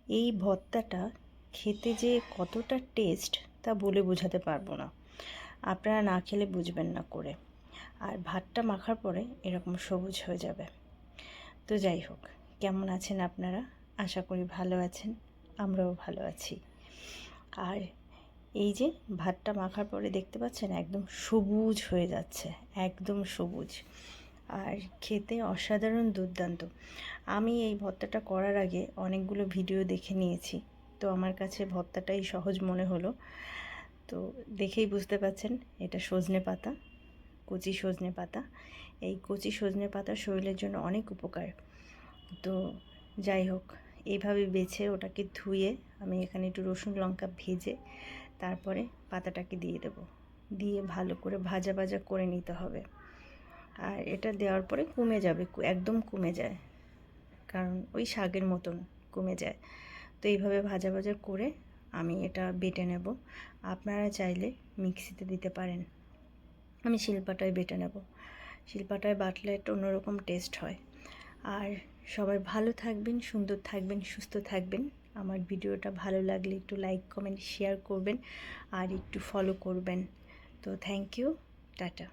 এই ভর্তাটা খেতে যে কতটা টেস্ট তা বলে বোঝাতে পারবো না, আপনারা না খেলে বুঝবেন না করে। আর ভাতটা মাখার পরে এরকম সবুজ হয়ে যাবে। তো যাই হোক, কেমন আছেন আপনারা? আশা করি ভালো আছেন, আমরাও ভালো আছি। আর এই যে ভাতটা মাখার পরে দেখতে পাচ্ছেন একদম সবুজ হয়ে যাচ্ছে, একদম সবুজ, আর খেতে অসাধারণ দুর্দান্ত। আমি এই ভর্তাটা করার আগে অনেকগুলো ভিডিও দেখে নিয়েছি, তো আমার কাছে ভর্তাটাই সহজ মনে হলো। তো দেখেই বুঝতে পাচ্ছেন এটা সজনে পাতা, কচি সজনে পাতা। এই কচি সজনে পাতা শরীরের জন্য অনেক উপকার। তো যাই হোক, এইভাবে বেছে ওটাকে ধুয়ে আমি এখানে একটু রসুন লঙ্কা ভেজে তারপরে পাতাটাকে দিয়ে দেব, দিয়ে ভালো করে ভাজা ভাজা করে নিতে হবে। আর এটা দেওয়ার পরে কমে যাবে, একদম কমে যায়, কারণ ওই শাকের মতন কমে যায়। তো এইভাবে ভাজা ভাজা করে আমি এটা বেটে নেব। আপনারা চাইলে মিক্সিতে দিতে পারেন, আমি শিলপাটায় বেটে নেব। শিলপাটায় বাটলে একটা অন্যরকম টেস্ট হয়। আর সবাই ভালো থাকবেন, সুন্দর থাকবেন, সুস্থ থাকবেন। আমার ভিডিওটা ভালো লাগলে একটু লাইক কমেন্ট শেয়ার করবেন আর একটু ফলো করবেন। তো থ্যাংক ইউ, টাটা।